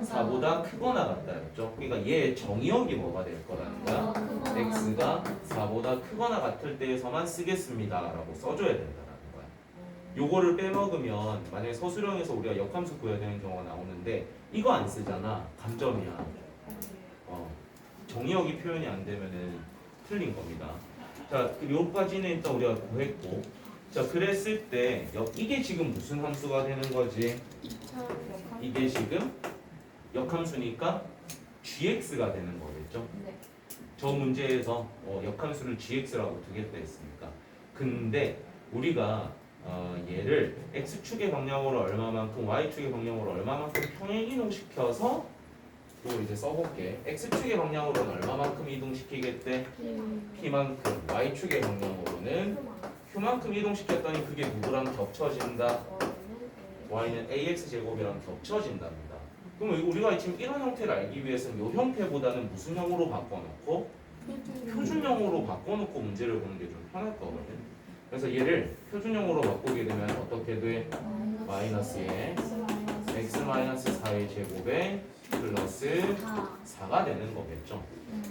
4보다 크거나 같다였죠. 그러니까 얘의 정의역이 뭐가 될 거라는 거야? x가 4보다 크거나 같을 때에서만 쓰겠습니다 라고 써줘야 된다는 거야. 요거를 빼먹으면 만약에 서술형에서 우리가 역함수 구해야 되는 경우가 나오는데 이거 안 쓰잖아. 감점이야. 정의역이 표현이 안 되면은 틀린 겁니다. 자, 요까지는 일단 우리가 구했고, 자, 그랬을 때 이게 지금 무슨 함수가 되는 거지? 이게 지금 역함수니까 gx가 되는 거겠죠? 네. 저 문제에서 역함수를 gx라고 두겠다 했으니까. 근데 우리가 얘를 x축의 방향으로 얼마만큼 y축의 방향으로 얼마만큼 평행 이동시켜서 또 이제 써볼게. x축의 방향으로는 얼마만큼 이동시키겠대? p만큼. y축의 방향으로는 q만큼 이동시켰더니 그게 누구랑 겹쳐진다? y는 ax제곱이랑 겹쳐진답니다. 그럼 우리가 지금 이런 형태를 알기 위해서는 이 형태보다는 무슨 형으로 바꿔놓고? 표준형으로 바꿔놓고 문제를 보는 게 좀 편할 거거든. 그래서 얘를 표준형으로 바꾸게 되면 어떻게 돼? 마이너스에 x-4의 제곱에 플러스 4가 되는 거겠죠.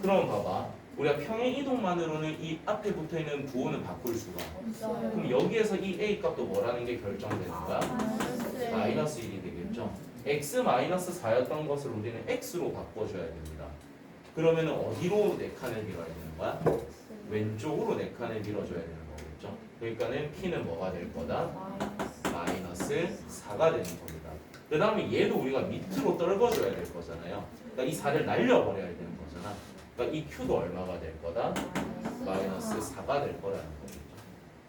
그럼 봐봐. 우리가 평행 이동만으로는 이 앞에 붙어있는 부호는 바꿀 수가 없어. 그럼 여기에서 이 a 값도 뭐라는 게 결정되는 거야? 마이너스 1이 되겠죠. x-4였던 것을 우리는 x로 바꿔줘야 됩니다. 그러면 어디로 4칸을 밀어야 되는 거야? 왼쪽으로 4칸을 밀어줘야 되는 거겠죠. 그러니까는 p는 뭐가 될 거다? 마이너스 4가 되는 겁니다. 그 다음에 얘도 우리가 밑으로 떨궈줘야 될 거잖아요. 그러니까 이 4를 날려버려야 되는 거잖아. 그러니까 이 q도 얼마가 될 거다? 마이너스 4가 될 거라는 거겠죠.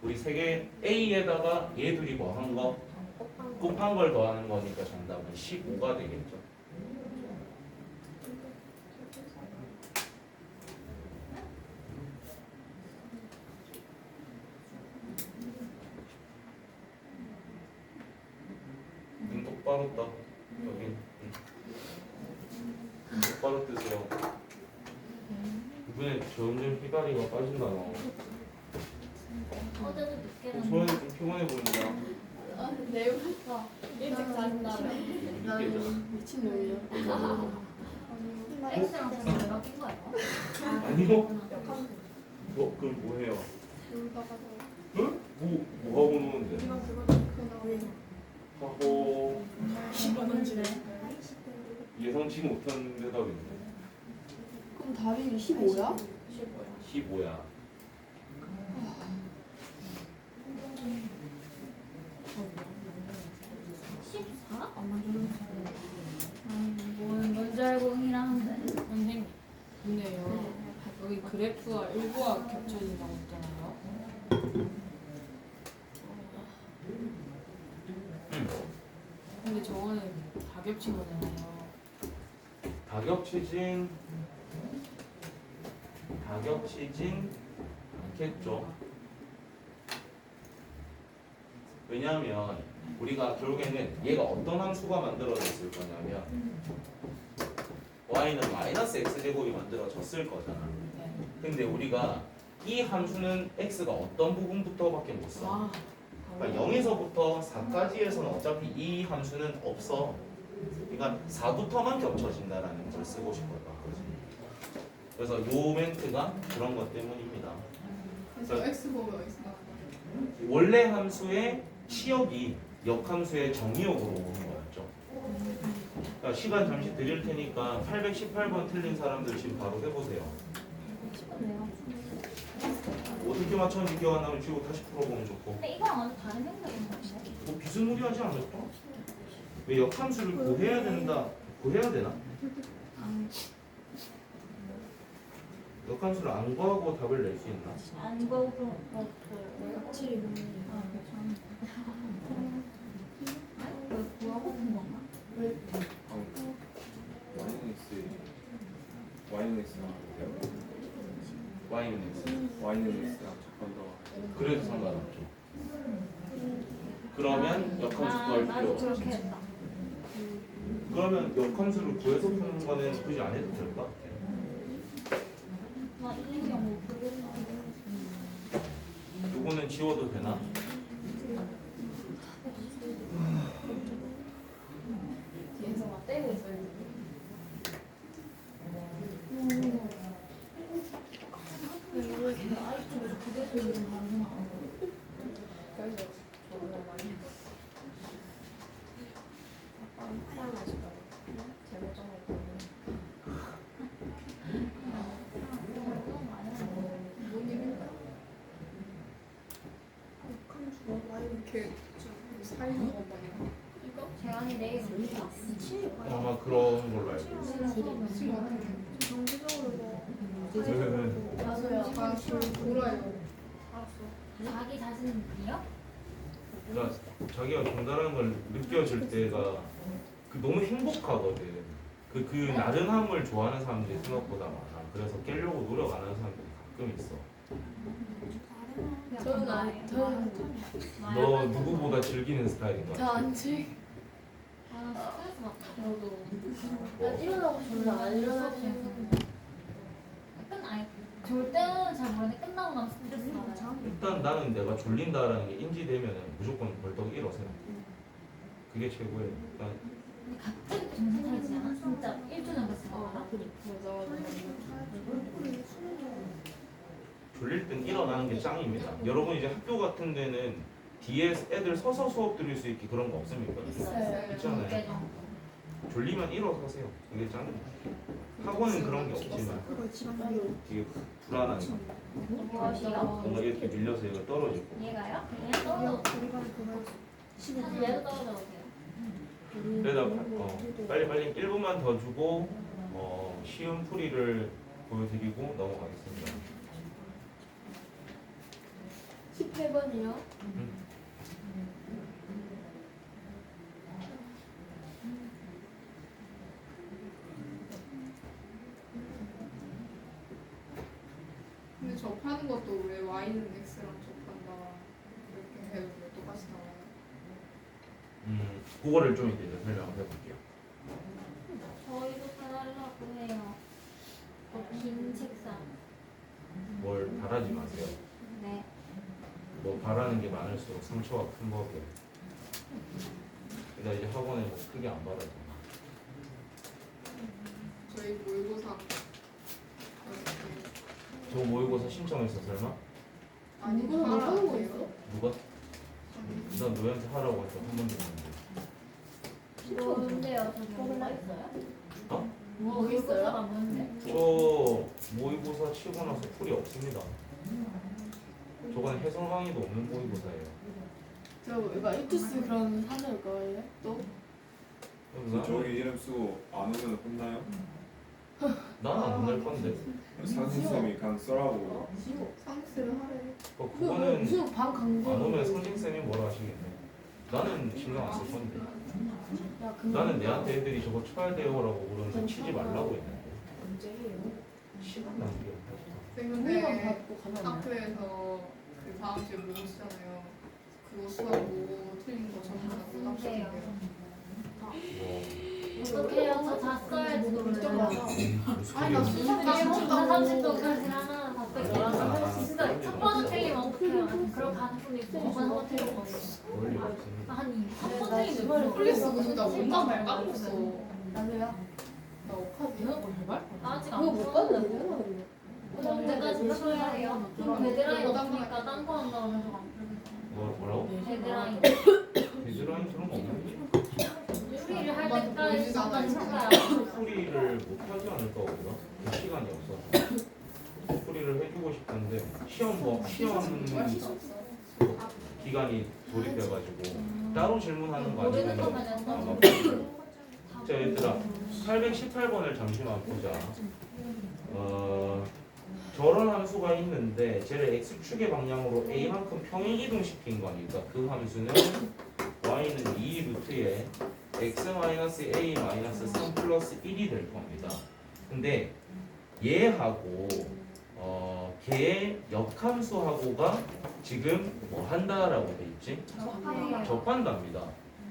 우리 세 개 a에다가 얘 둘이 뭐 한 거? 곱한 걸 더하는 거니까 정답은 15가 되겠죠. 눈 똑바로 떠. 여기 눈 똑바로 뜨세요. 이번에 점점 휘다리가 빠진다 너. 어제도 늦게 소연이 좀 피곤해 보인다. 내일부터 일찍 자신다며. 나는 미친놈이야. X랑 저랑 연락인 거예요? 아니요. 그럼 뭐 해요? 놀다가 응? 뭐 하고 노는데? 그냥 그거 그냥 하고 10원 주네. 예상치 못한 대답인데. 그럼 답이 15야? 15야. 뭔지 알고 흥이랑 한데. 선생님, 근데요. 여기 그래프와 일부와 겹쳐진다고 했잖아요. 근데 저거는 다 겹친 거잖아요. 다 겹치진 않겠죠. 왜냐하면 우리가 결국에는 얘가 어떤 함수가 만들어졌을 거냐면 y는 마이너스 x제곱이 만들어졌을 거잖아. 네. 근데 우리가 이 함수는 x가 어떤 부분부터밖에 못 써. 와, 그러니까 0에서부터 4까지에서는 어차피 이 함수는 없어. 그러니까 4부터만 겹쳐진다라는 걸 쓰고 싶었던 거지. 그래서 요 멘트가 그런 것 때문입니다. 그래서 x 보면 x 나. 원래 함수의 치역이 역함수의 정의역으로 오는 거였죠. 그러니까 시간 잠시 드릴 테니까 818번 틀린 사람들 지금 바로 해보세요. 어떻게 맞췄는지 기억 안 나면 지금 다시 풀어보면 좋고. 근데 이거랑 완전 다른 생각인 것 같은데? 뭐 비스무리하지 않을까? 왜 역함수를 구해야 된다? 구해야 되나? 역함수를 안 구하고 답을 낼 수 있나? 안 보고 확실히 왜 구하고 싶은 건가? Y는 X랑 y는 x. Y는 X랑 잠깐 더 그래도 상관없죠. 그러면 역함수 구할 필요 나도 없어. 그렇게 했다. 그러면 역함수를 구해서 푸는 거는 굳이 안 해도 될 것 같아. 나 1, 2, 0 못 부르겠어. 요거는 지워도 되나? 뒤에서 막 떼고 있어요. 그래서 저거 많이 이렇게 좀 살리는 거 많이. 이거 재환이 내일 올리지 아마 그런 걸로 알고 있어. 지금 어떻게? 정기적으로 뭐 저도요. 아, 돌아요. 자기 자신이요? 그러니까 자기가 정답하는 걸 느껴질 때가 너무 행복하거든. 그 나른함을 좋아하는 사람들이 생각보다 많아. 그래서 깨려고 노력 안 하는 사람들이 가끔 있어. 저는 너 누구보다 즐기는 스타일인 것 같아. 저안 지. 아 스트레스 받다. 저도 일어나고 싶은데 안 일어나시는 약간 아니 졸 때는 잘 모르는데 끝나고 나면 스트레스 받아요. 일단 나는 내가 졸린다라는 게 인지되면은 무조건 벌떡 일어서요. 그게 최고예요. 일단 근데 갑자기 정신 차리지 않아? 진짜 1초 전까지 알아? 졸릴 땐 일어나는 게 짱입니다. 여러분 이제 학교 같은 데는 뒤에 애들 서서 수업 들을 수 있게 그런 거 없습니까? 있잖아요. 개 정도. 졸리면 일어서세요. 그게 짱입니다. 학원은 그런 게 없지만 되게 불안하니까 무엇이요? 뭔가 이렇게 밀려서 얘가 떨어지고 얘가요? 얘가 떨어져. 사실 얘도 떨어져도 돼요. 그래다 빨리 1분만 더 주고 시험 풀이를 보여드리고 넘어가겠습니다. 18번이요? 근데 접하는 것도 왜 Y는 X랑 접한다 이렇게 해도 왜 똑같이 나와요? 그거를 좀 이제 설명을 해볼게요. 저희도 달라고 해요. 긴 책상. 뭘 바라지 마세요. 네. 뭐 바라는 게 많을수록 상처가 큰 법이에요. 그러니까 이제 학원에 뭐 크게 안 바라죠. 저희 모의고사 저 모의고사 신청했어 설마? 아니 누구는 뭐 하는 거 있어? 누가? 난 너희한테 하라고 해서 한 번도 없는데. 뭔데요? 저기 뭐가 있어요? 어? 뭐 있어요? 뭔데? 저 모의고사 치고 나서 풀이 없습니다. 저건 해설 강의도 없는 모의고사예요. 저 이거 이투스 그런 사실 거예요? 또? 저기 이름 쓰고 안 오면 혼나요? 난안 혼낼 건데. 상수쌤이 그냥 써라고. 상스를 하래. 그거는 무슨 반 강제? 안 오면 선생님이 뭐라 하시겠네. 나는 신경 안 쓸 건데. 야, 근데 나는 내한테 애들이 저거 쳐야 돼요라고 그러면서 치지 말라고 했는데. 언제예요? 시간 낭비야. 우리만 근데 받고 가면 안 돼. 학교에서 그 다음 주에 모금 치잖아요. 그거 수하고 틀린 거 전부 다 부담스럽대요. 어떡해요? 저 잤어야지도 몰라요. 아니 나 수학 나 까먹었다고. 30도까지 하나 다 뺏겨. 진짜 첫 번째 틀리면 어떡해요? 그럴 가능성이 있고 두 번째 틀리면 어떡해요? 원리 없습니다. 한첫 틀리면 풀렸어. 근데 나 뭔가 말 까먹었어. 나도야. 나 옥하지. 이거 발? 아직 그거 안 못 풀었는데. 봤는데? 언제까지 풀어야 해요? 데드라인 없으니까 딴 거 한다고 해서 안 풀겠어요. 뭐라고? 데드라인. 데드라인 그런 거 없는데. 풀이를 할 때까지 시간 찾아야 풀이를 못 하지 않을까 우리가? 그 시간이 없어서. 풀이를 해주고 싶은데 시험 기간이 돌입해가지고 따로 질문하는 거 모르는 아니면 거만 아마 연습. 자 얘들아 818번을 잠시만 보자. 저런 함수가 있는데 쟤를 x축의 방향으로 a만큼 평행 이동시킨 거니까 그 함수는 y는 2루트에 x-a-3 플러스 1이 될 겁니다. 근데 얘하고 걔의 역함수하고가 지금 뭐 한다라고 돼 있지? 접한답니다.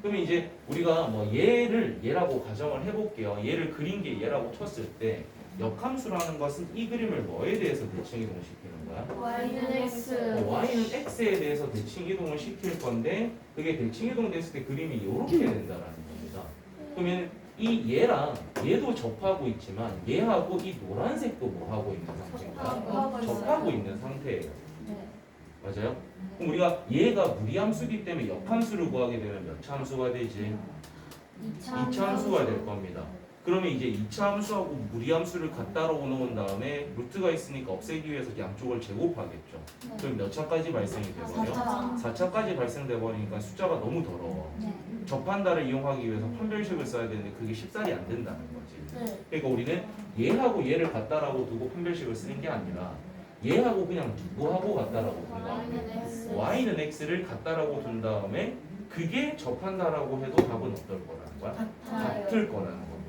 그러면 이제 우리가 뭐 얘라고 가정을 해볼게요. 얘를 그린 게 얘라고 쳤을 때 역함수라는 것은 이 그림을 뭐에 대해서 대칭 이동시키는 거야? Y는 X. y는 x에 대해서 대칭 이동을 시킬 건데 그게 대칭 이동됐을 때 그림이 이렇게 된다라는 겁니다. 그러면 이 얘랑 얘도 접하고 있지만 얘하고 이 노란색도 뭐 하고 있는 상태인가? 접하고 있는 상태예요. 네. 맞아요? 그럼 우리가 얘가 무리함수기 때문에 역함수를 구하게 되면 몇 차 함수가 되지? 2차 함수가 될 겁니다. 그러면 이제 2차 함수하고 무리함수를 갖다로 놓은 다음에 루트가 있으니까 없애기 위해서 양쪽을 제곱하겠죠. 그럼 몇 차까지 발생이 돼버려? 4차까지 발생돼 버리니까 숫자가 너무 더러워. 네. 접한다를 이용하기 위해서 판별식을 써야 되는데 그게 쉽사리 안 된다는 거지. 네. 그러니까 우리는 얘하고 얘를 갖다라고 두고 판별식을 쓰는 게 아니라 얘하고 그냥 누구하고 갖다라고 둔 거야. Y는 X. y는 x를 갖다라고 둔 다음에 그게 접한다라고 해도 답은 어떨 거라는 거야? 같을 거라는 겁니다.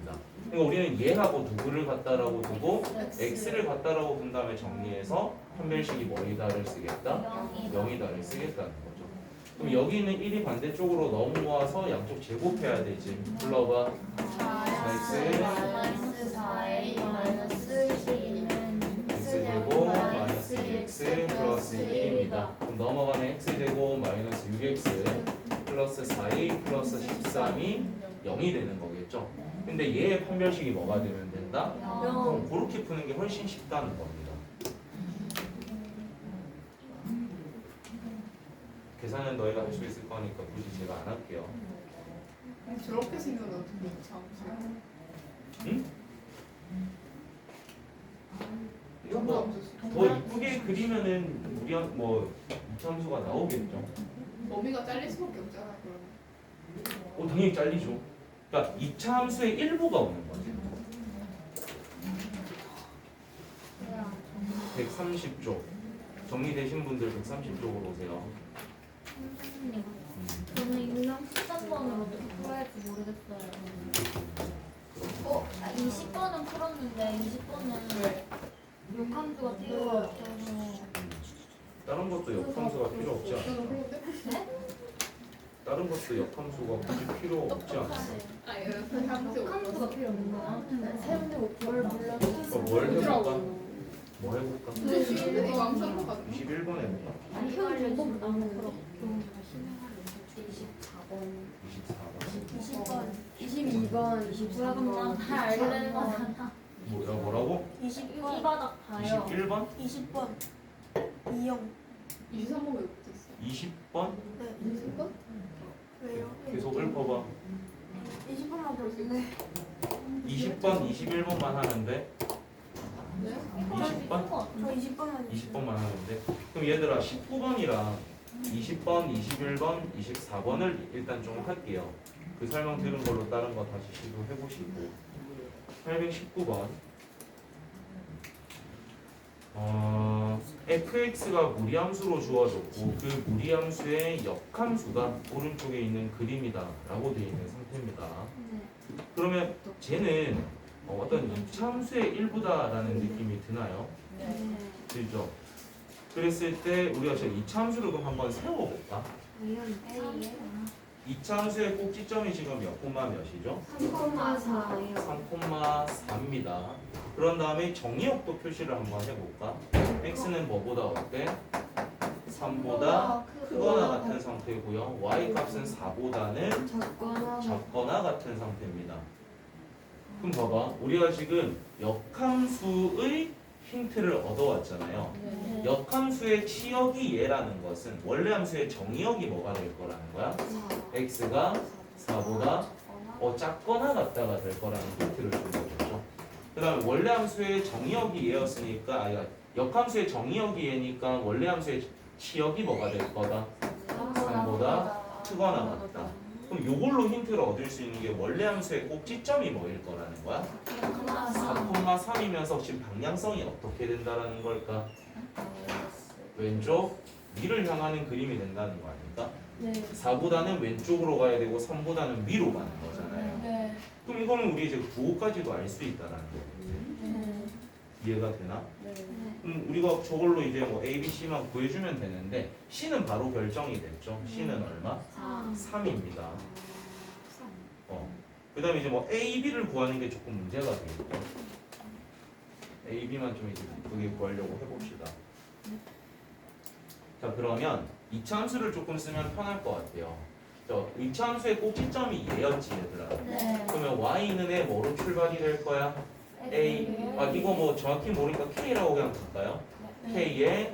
그러니까 우리는 얘하고 누구를 갖다라고 두고 x를 갖다라고 둔 다음에 정리해서 판별식이 뭐이다를 쓰겠다? 0이다를 쓰겠다는 거죠. 그럼 여기 있는 1이 반대쪽으로 넘어와서 양쪽 제곱해야 되지. 불러봐. 4x 마이너스 4A 마이너스 12는 x제곱 0이 되는 거겠죠. 근데 얘의 판별식이 뭐가 되면 된다? 그럼 그렇게 푸는 게 훨씬 쉽다는 겁니다. 계산은 너희가 할 수 있을 거니까 굳이 제가 안 할게요. 저렇게 생겨도 어떻게 이차함수야? 응? 이거 전부 뭐 없었어. 더 이쁘게 그리면은 우리 뭐 이차함수가 나오겠죠. 범위가 잘릴 수밖에 없잖아 그러면. 당연히 잘리죠. 그러니까 이차함수의 일부가 오는 거지. 130쪽 정리되신 분들 130쪽으로 오세요. 선생님, 저는 6년 13번을 어떻게 풀어야 할지 모르겠어요. 20번은 풀었는데 20번은 왜? 욕함수가 필요 없어서. 다른 것도 역함수가 필요 없지 않아? 네? 다른 것도 역함수가 굳이 필요 없지 않아? 아 여기서 함수 욕함수가 필요 없는 거야? 세운데 뭘 불러서 뭘 해볼까? 뭐 해볼까? 근데 지금 이거 암산으로 가는 21번 해볼까? 아니, 형 제곱 나오는 거. 24번. 24번 20번, 뭐야, 그럼 난다 알게 되는 거잖아. 뭐라고? 20번, 이 바닥 다요. 21번? 20번, 2형. 23번 왜 못했어? 20번? 네. 20번? 왜요? 계속 읊어봐. 20번밖에 없는데. 20번, 21번만 하는데 네? 20번? 저 20번 하는 20번만 하는데 그럼 얘들아 19번이랑 20번, 21번, 24번을 일단 좀 할게요. 그 설명 들은 걸로 다른 거 다시 시도해 보시고 819번 fx가 무리함수로 주어졌고 그 무리함수의 역함수가 오른쪽에 있는 그림이다 라고 되어 있는 상태입니다. 그러면 쟤는 어떤 이차함수의 일부다라는 느낌이 드나요? 들죠? 그랬을 때 우리가 저 이차함수를 그럼 한번 세워볼까? 이차함수의 꼭지점이 지금 몇 콤마 몇이죠? 3,4입니다. 그런 다음에 정의역도 표시를 한번 해볼까? x는 뭐보다 어때? 3보다 크거나 같은 상태고요. y 값은 4보다는 작거나 같은 상태입니다. 그럼 봐봐. 우리가 지금 역함수의 힌트를 얻어왔잖아요. 역함수의 치역이 얘라는 것은 원래 함수의 정의역이 뭐가 될 거라는 거야? x가 4보다 작거나 같다가 될 거라는 힌트를 준 거겠죠. 그 다음에 원래 함수의 정의역이 얘였으니까 역함수의 정의역이 얘니까 원래 함수의 치역이 뭐가 될 거다? 3보다 크거나 같다. 그럼 요걸로 힌트를 얻을 수 있는 게 원래 함수의 꼭지점이 뭐일 거라는 거야? 4,3이면서 지금 방향성이 어떻게 된다라는 걸까? 왼쪽 위를 향하는 그림이 된다는 거 아닙니까? 네. 4보다는 왼쪽으로 가야 되고 3보다는 위로 가는 거잖아요. 네. 그럼 이거는 우리 이제 9호까지도 알 수 있다라는 거거든요. 네. 이해가 되나? 우리가 저걸로 이제 뭐 A, B, C만 구해주면 되는데 C는 바로 결정이 됐죠. C는 얼마? 3입니다. 그 다음에 이제 뭐 A, B를 구하는 게 조금 문제가 되겠죠. A, B만 좀 이제 그게 구하려고 해봅시다. 자, 그러면 이차함수를 조금 쓰면 편할 것 같아요. 이차함수의 꼭지점이 얘였지 얘들아. 네. 그러면 Y는 뭐로 출발이 될 거야? A. 이거 뭐 정확히 모르니까 K라고 그냥 볼까요? K에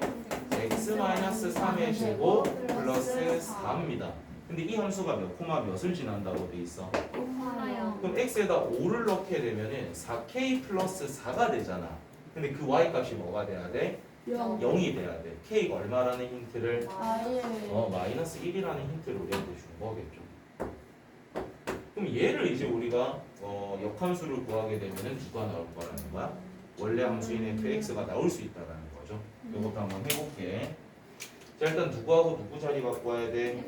x-3의 제곱 플러스 4입니다. 근데 이 함수가 몇 콤마 몇을 지난다고 돼 있어? 그럼 x에다 5를 넣게 되면은 4k 플러스 4가 되잖아. 근데 그 y 값이 뭐가 돼야 돼? 0이 돼야 돼. k가 얼마라는 힌트를 마이너스 1이라는 힌트를 우리한테 준 거겠죠. 그럼 얘를 이제 우리가 역함수를 구하게 되면은 누가 나올 거라는 거야? 원래 함수인 fx가 나올 수 있다라는 거죠. 이것도 한번 해볼게. 자, 일단 누구하고 누구 자리 바꿔야 돼?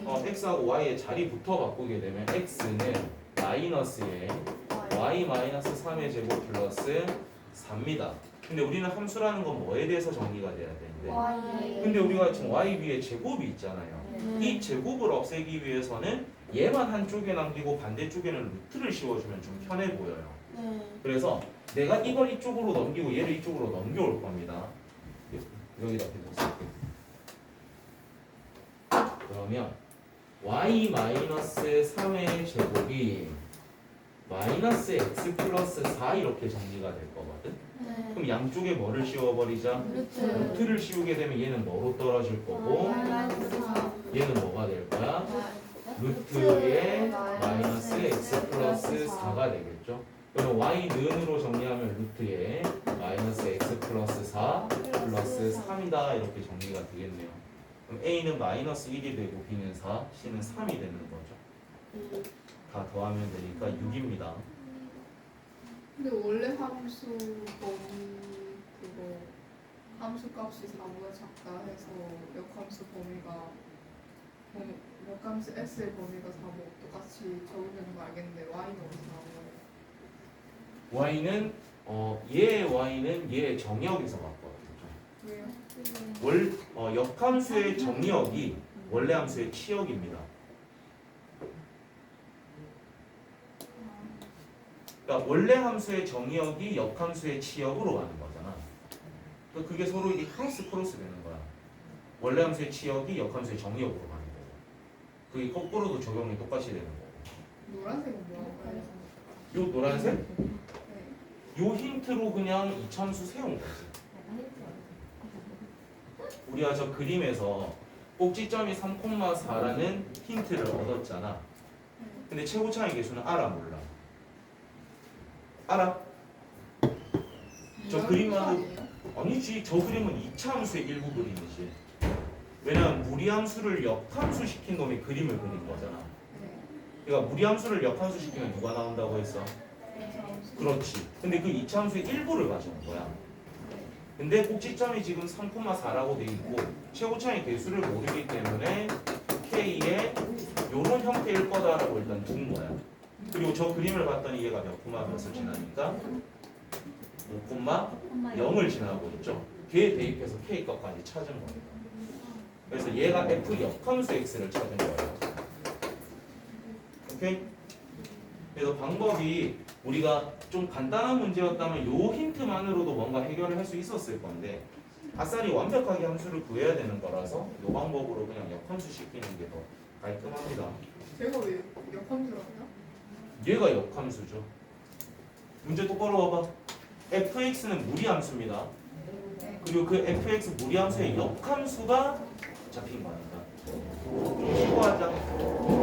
x하고 y의 자리부터 바꾸게 되면 x는 마이너스에 y 마이너스 3의 제곱 플러스 4입니다. 근데 우리는 함수라는 건 뭐에 대해서 정리가 돼야 되는데? 근데 우리가 지금 y 위에 제곱이 있잖아요. 이 제곱을 없애기 위해서는 얘만 한쪽에 남기고 반대쪽에는 루트를 씌워주면 좀 편해 보여요. 그래서 내가 이걸 이쪽으로 넘기고 얘를 이쪽으로 넘겨올 겁니다. 여기다 대고 쓸게. 그러면 y-3의 제곱이 마이너스 x 플러스 4 이렇게 정리가 될 거거든. 네. 그럼 양쪽에 뭐를 씌워버리자? 루트를 씌우게 되면 얘는 뭐로 떨어질 거고 얘는 뭐가 될 거야? 루트의 마이너스 x 플러스 4가 되겠죠. 그럼 y는으로 정리하면 루트의 마이너스 x 플러스 4 플러스 3이다 이렇게 정리가 되겠네요. 그럼 a는 마이너스 1이 되고 b는 4, c는 3이 되는 거죠. 다 더하면 되니까 6입니다. 근데 원래 함수 범위 그거 함수 값이 4보다 작다 해서 역함수 범위가 역함수 s의 범위가 4보 똑같이 적용되는 거 알겠는데 y는 어디서 나온 거예요? y는 얘의 y는 얘의 정역에서 바꿔야겠죠. 왜요? 역함수의 정역이 원래 함수의 치역입니다. 그러니까 원래 함수의 정역이 역함수의 치역으로 가는 거잖아. 그러니까 그게 서로 이게 크로스 되는 거야. 원래 함수의 치역이 역함수의 정역으로 가는 거고. 그게 거꾸로도 적용이 똑같이 되는 거고. 노란색은 뭐예요? 요 노란색? 네. 요 힌트로 그냥 이참수 세운 거지. 우리가 저 그림에서 꼭지점이 3,4라는 힌트를 얻었잖아. 근데 최고차의 개수는 알아 몰라? 알아? 저 그림만 아니지. 저 그림은 2차 함수의 일부 그림이지. 왜냐면 무리함수를 역함수 시킨 놈이 그림을 그린 거잖아. 그러니까 무리함수를 역함수 시키면 누가 나온다고 했어? 그렇지. 근데 그 2차 함수의 일부를 가져온 거야. 근데 꼭지점이 지금 3,4라고 돼 있고 최고차의 개수를 모르기 때문에 K의 요런 형태일 거다라고 일단 둔 거야. 그리고 저 그림을 봤더니 얘가 몇 콤마 몇을 지나니까 5,0을 지나고 있죠. 걔에 대입해서 K 값까지 찾은 거예요. 그래서 얘가 F 역함수 X를 찾은 거예요. 오케이? 그래서 방법이 우리가 좀 간단한 문제였다면 요 힌트만으로도 뭔가 해결을 할 수 있었을 건데 아싸리 완벽하게 함수를 구해야 되는 거라서 요 방법으로 그냥 역함수 시키는 게 더 깔끔합니다. 제가 왜 역함수라고요? 얘가 역함수죠. 문제 똑바로 봐봐. fx는 무리함수입니다. 그리고 그 fx 무리함수의 역함수가 잡힌 겁니다. 좀 쉬고 하자.